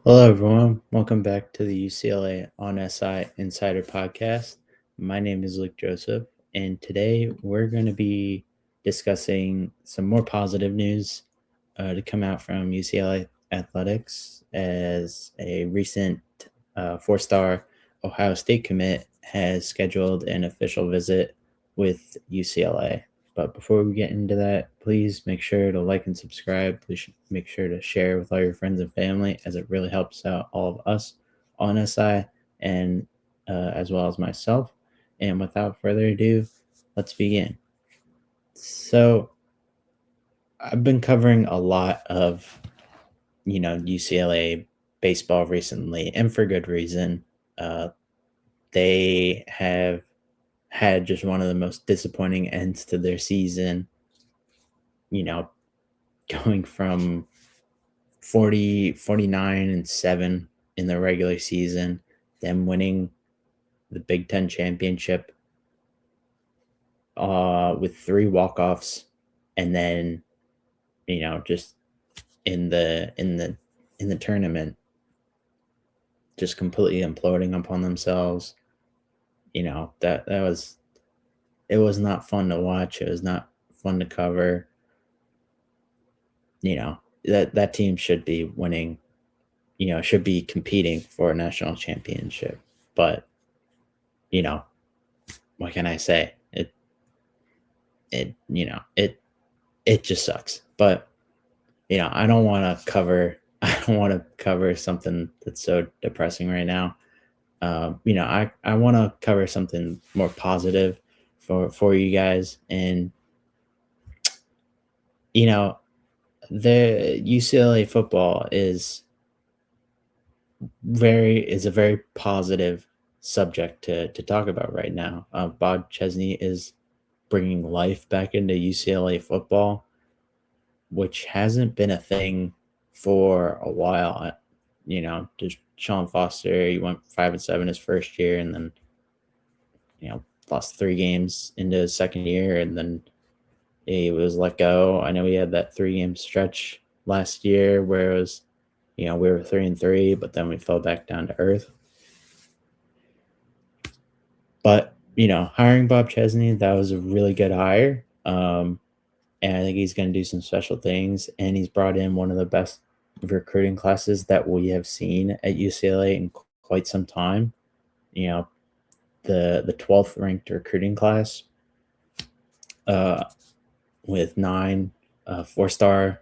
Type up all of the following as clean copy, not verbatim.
Hello, everyone. Welcome back to the UCLA on SI Insider Podcast. My name is Luke Joseph, and today we're going to be discussing some more positive news to come out from UCLA athletics as a recent four-star Ohio State commit has scheduled an official visit with UCLA. But before we get into that, please make sure to like and subscribe. Please make sure to share with all your friends and family, as it really helps out all of us on SI and as well as myself. And without further ado, let's begin. So I've been covering a lot of, UCLA baseball recently, and for good reason. They have had just one of the most disappointing ends to their season, you know, going from 49-7 in the regular season, them winning the Big Ten championship with 3 walk-offs, and then just in the tournament, just completely imploding upon themselves. That was it was not fun to watch. It was not fun to cover. That team should be winning, should be competing for a national championship. But, what can I say? It just sucks. But, I don't want to cover something that's so depressing right now. I want to cover something more positive for you guys. And, the UCLA football is a very positive subject to talk about right now. Bob Chesney is bringing life back into UCLA football, which hasn't been a thing for a while. Just Sean Foster, he went 5-7 his first year, and then lost 3 games into his second year, and then he was let go. I know he had that 3-game stretch last year where it was, we were 3-3, but then we fell back down to earth. But, hiring Bob Chesney, that was a really good hire. And I think he's going to do some special things. And he's brought in one of the best recruiting classes that we have seen at UCLA in quite some time. The 12th ranked recruiting class with 9 4-star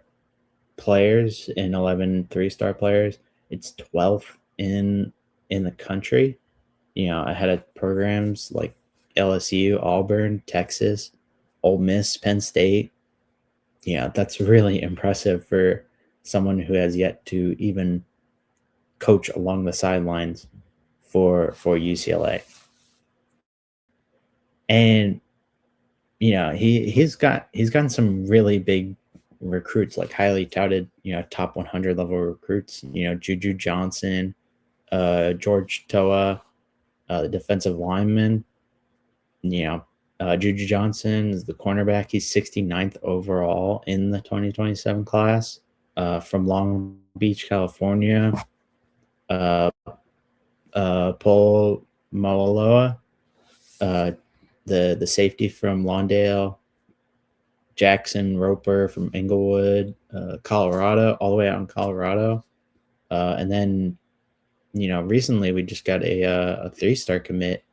players and 11 3-star players. It's 12th in the country. Ahead of programs like LSU, Auburn, Texas, Ole Miss, Penn State. That's really impressive for someone who has yet to even coach along the sidelines for UCLA. And he's gotten some really big recruits, like highly touted, top 100 level recruits. Juju Johnson, George Toa, the defensive lineman. Juju Johnson is the cornerback. He's 69th overall in the 2027 class, from Long Beach, California. Paul Malaloa, the safety from Lawndale. Jackson Roper from Inglewood, Colorado, all the way out in Colorado. And then, recently we just got a 3-star commit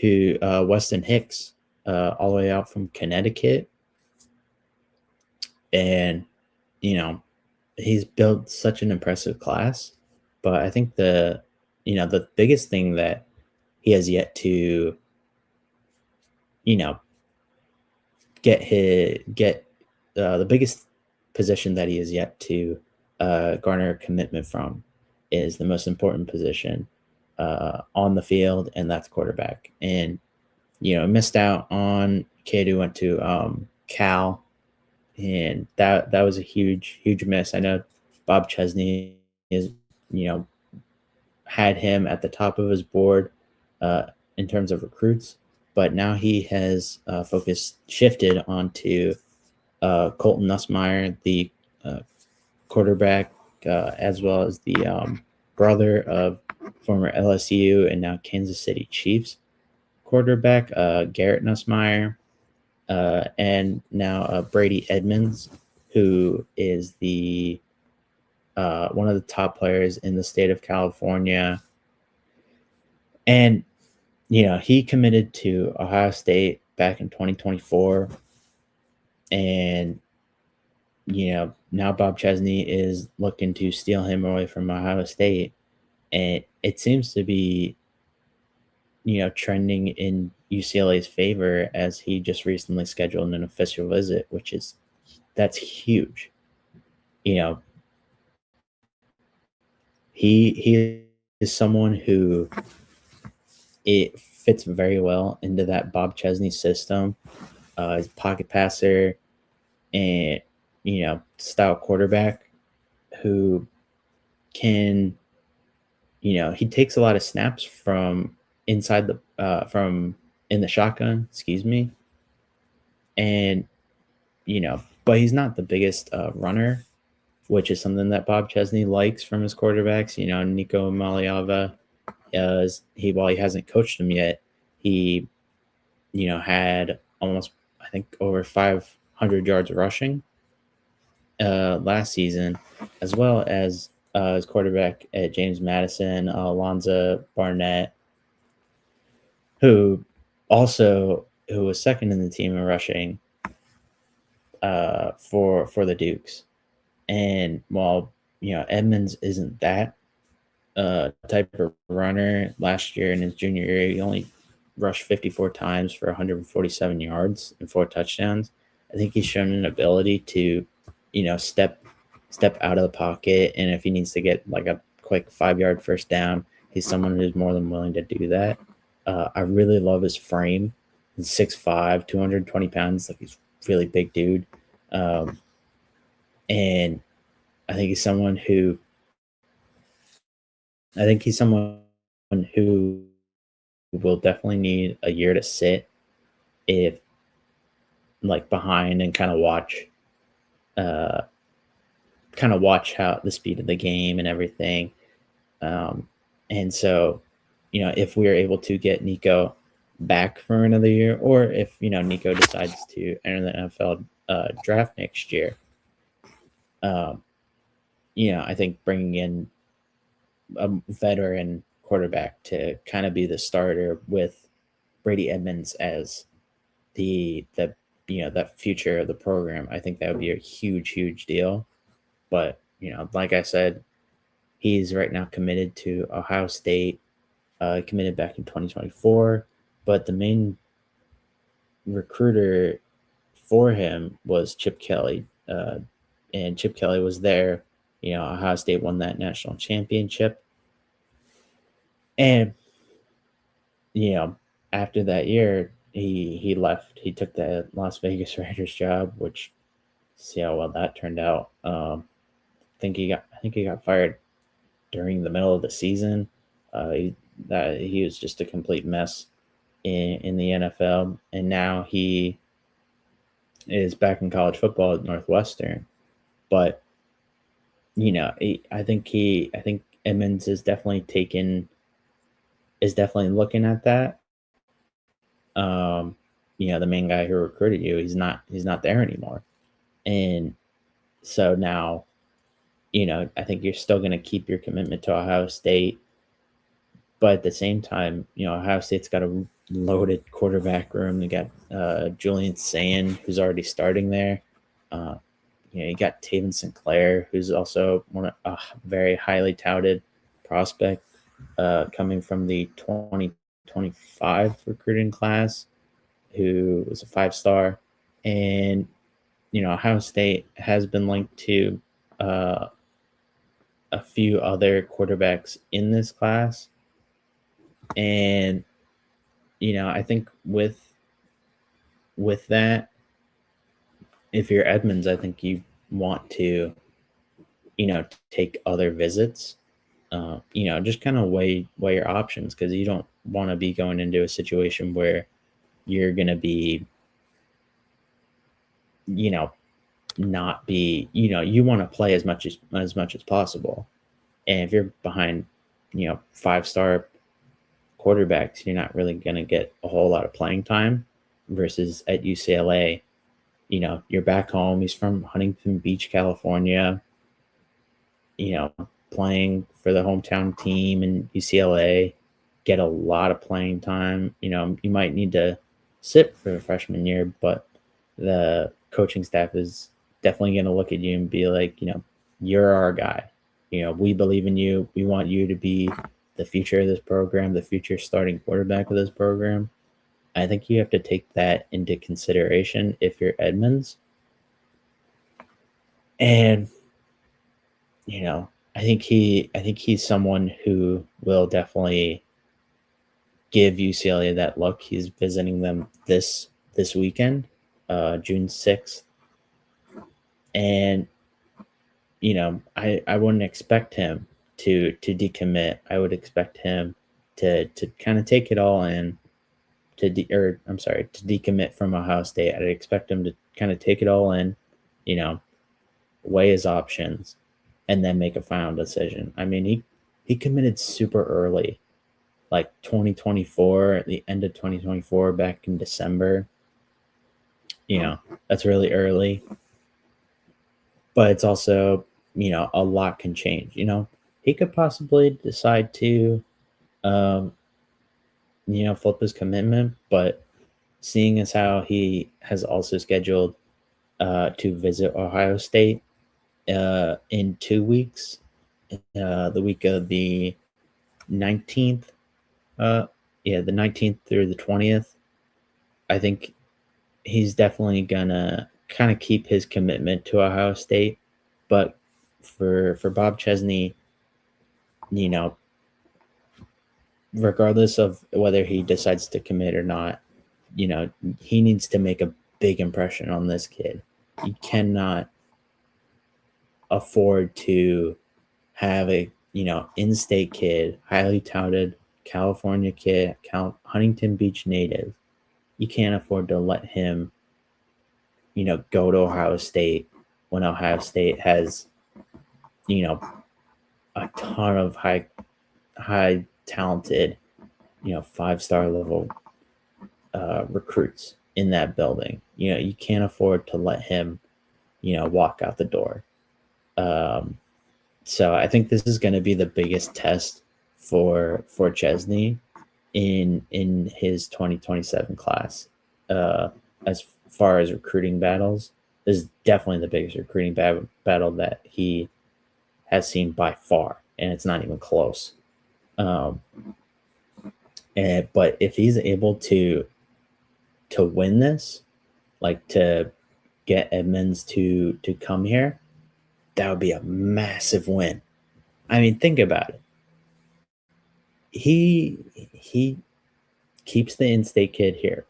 who, Weston Hicks, all the way out from Connecticut. And, he's built such an impressive class. But I think the biggest thing that he has yet to, get the biggest position that he has yet to garner a commitment from is the most important position on the field, and that's quarterback. And missed out on a kid who went to Cal, and that was a huge miss. I know Bob Chesney is had him at the top of his board in terms of recruits. But now he has shifted onto Colton Nussmeier, the quarterback as well as the brother of former LSU and now Kansas City Chiefs quarterback Garrett Nussmeier, and now Brady Edmonds, who is the one of the top players in the state of California. And he committed to Ohio State back in 2024, and now Bob Chesney is looking to steal him away from Ohio State, and it seems to be trending in UCLA's favor as he just recently scheduled an official visit, that's huge. You know, he is someone who it fits very well into that Bob Chesney system. He's a pocket passer and style quarterback who can he takes a lot of snaps from inside the from in the shotgun, excuse me, and but he's not the biggest runner, which is something that Bob Chesney likes from his quarterbacks. Nico Maliava, while he hasn't coached him yet, he had almost, I think, over 500 yards rushing last season, as well as his quarterback at James Madison, Alonzo Barnett, who was second in the team in rushing for the Dukes. And while Edmonds isn't that type of runner, last year in his junior year he only rushed 54 times for 147 yards and 4 touchdowns. I think he's shown an ability to step out of the pocket, and if he needs to get like a quick 5-yard first down, he's someone who's more than willing to do that. I really love his frame. He's 6'5", 220 pounds, like he's a really big dude. And I think he's someone who will definitely need a year to sit if behind and kind of watch how the speed of the game and everything. And so, if we're able to get Nico back for another year, or if, Nico decides to enter the NFL draft next year, I think bringing in a veteran quarterback to kind of be the starter with Brady Edmonds as the that future of the program, I think that would be a huge deal. But like I said, he's right now committed to Ohio State, committed back in 2024, but the main recruiter for him was Chip Kelly, and Chip Kelly was there. Ohio State won that national championship, and after that year, he left. He took the Las Vegas Raiders job, which, see how well that turned out. I think he got fired during the middle of the season. He was just a complete mess in the NFL, and now he is back in college football at Northwestern. But I think Edmonds is definitely looking at that. The main guy who recruited you, he's not there anymore, and so now, I think you're still going to keep your commitment to Ohio State, but at the same time, Ohio State's got a loaded quarterback room. They got Julian Sand, who's already starting there. You got Taven Sinclair, who's also a very highly touted prospect coming from the 2025 recruiting class, who was a 5-star. And Ohio State has been linked to a few other quarterbacks in this class, and I think with that, if you're Edmonds, I think you want to take other visits, just kind of weigh your options, because you don't want to be going into a situation where you're going to be not be, you want to play as much as possible. And if you're behind, 5-star quarterbacks, you're not really going to get a whole lot of playing time. Versus at UCLA, you're back home. He's from Huntington Beach, California, playing for the hometown team in UCLA, get a lot of playing time. You might need to sit for the freshman year, but the coaching staff is definitely going to look at you and be like, you're our guy. We believe in you. We want you to be the future of this program, the future starting quarterback of this program. I think you have to take that into consideration if you're Edmonds. And I think he's someone who will definitely give UCLA that look. He's visiting them this weekend, June 6th. And I wouldn't expect him to decommit. I would expect him to kind of take it all in, to decommit from Ohio State. I'd expect him to kind of take it all in, weigh his options, and then make a final decision. I mean, he committed super early, like 2024, at the end of 2024, back in December. That's really early. But it's also, a lot can change. He could possibly decide to, flip his commitment. But seeing as how he has also scheduled to visit Ohio State in 2 weeks, the week of the 19th, the 19th through the 20th, I think he's definitely gonna kind of keep his commitment to Ohio State. But for Bob Chesney, regardless of whether he decides to commit or not, he needs to make a big impression on this kid. You cannot afford to have a, in-state kid, highly touted California kid, Huntington Beach native. You can't afford to let him, go to Ohio State when Ohio State has, a ton of high talented, 5-star level recruits in that building. You can't afford to let him, walk out the door. So I think this is going to be the biggest test for Chesney in his 2027 class. As far as recruiting battles, this is definitely the biggest recruiting battle that he has seen by far, and it's not even close. But if he's able to win this, like to get Edmonds to come here, that would be a massive win. I mean, think about it. He keeps the in-state kid here.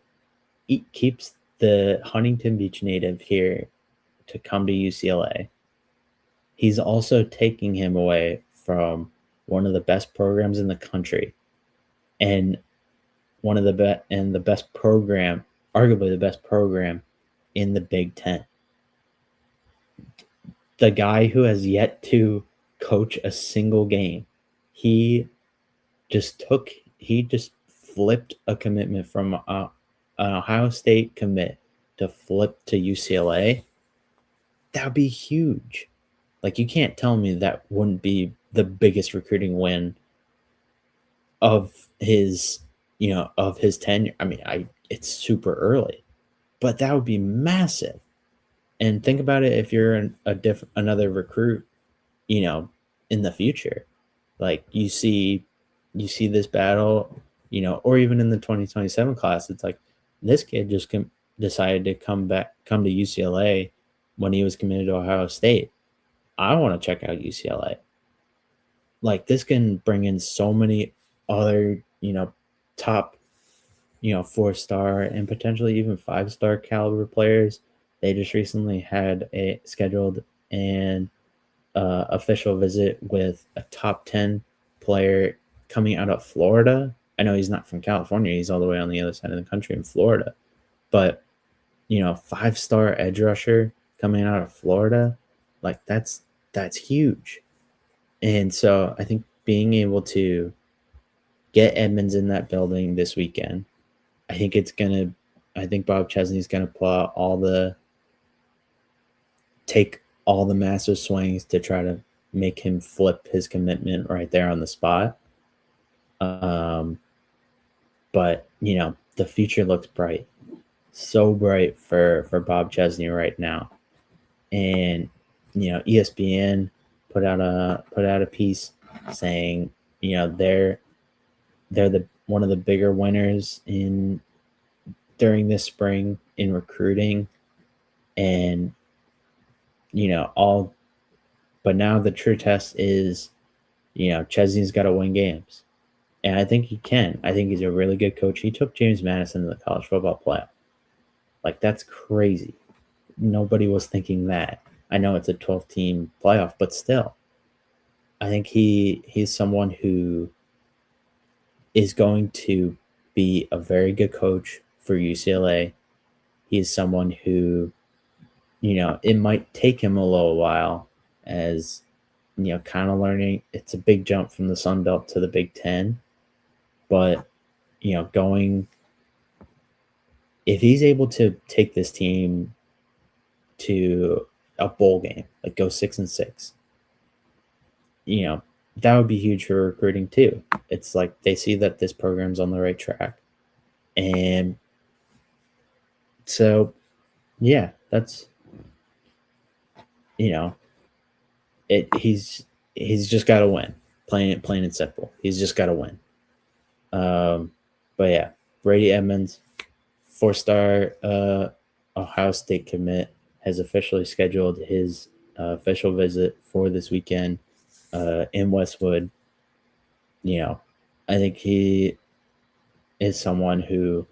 He keeps the Huntington Beach native here to come to UCLA. He's also taking him away from one of the best programs in the country, and the best program, arguably the best program in the Big Ten. The guy who has yet to coach a single game, he just flipped a commitment from an Ohio State commit to flip to UCLA. That would be huge. Like, you can't tell me that wouldn't be the biggest recruiting win of his tenure. I mean, it's super early, but that would be massive. And think about it if you're another recruit, in the future. Like, you see this battle, or even in the 2027 class, it's like this kid just decided to come to UCLA when he was committed to Ohio State. I want to check out UCLA. Like, this can bring in so many other, top, 4-star and potentially even 5-star caliber players. They just recently had a scheduled and official visit with a top 10 player coming out of Florida. I know he's not from California. He's all the way on the other side of the country in Florida. But, 5-star edge rusher coming out of Florida, like that's huge. And so I think being able to get Edmonds in that building this weekend, I think Bob Chesney's gonna take all the massive swings to try to make him flip his commitment right there on the spot. But the future looks bright, so bright for Bob Chesney right now. And ESPN put out a piece saying they're the one of the bigger winners during this spring in recruiting, and but now the true test is Chesney's got to win games, and I think he can. I think he's a really good coach. He took James Madison to the college football playoff. Like, that's crazy. Nobody was thinking that. I know it's a 12-team playoff, but still, I think he's someone who is going to be a very good coach for UCLA. He's someone who, it might take him a little while as, kind of learning. It's a big jump from the Sun Belt to the Big Ten. But, if he's able to take this team to a bowl game, like go 6-6, that would be huge for recruiting too. It's like they see that this program's on the right track. And so, yeah, that's, he's just got to win. Plain and simple. He's just got to win. But yeah, Brady Edmonds, 4-star Ohio State commit, has officially scheduled his official visit for this weekend in Westwood. I think he is someone who,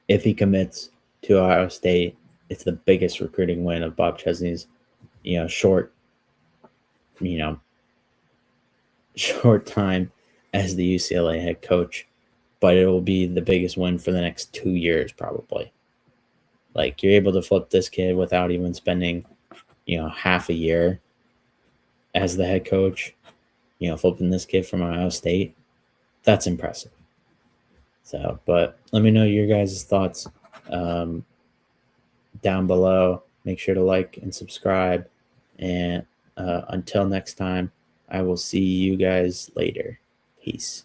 if he commits to Ohio State, it's the biggest recruiting win of Bob Chesney's, short time as the UCLA head coach, but it will be the biggest win for the next 2 years, probably. Like, you're able to flip this kid without even spending, half a year as the head coach, flipping this kid from Ohio State. That's impressive. So, but let me know your guys' thoughts down below. Make sure to like and subscribe. And until next time, I will see you guys later. Peace.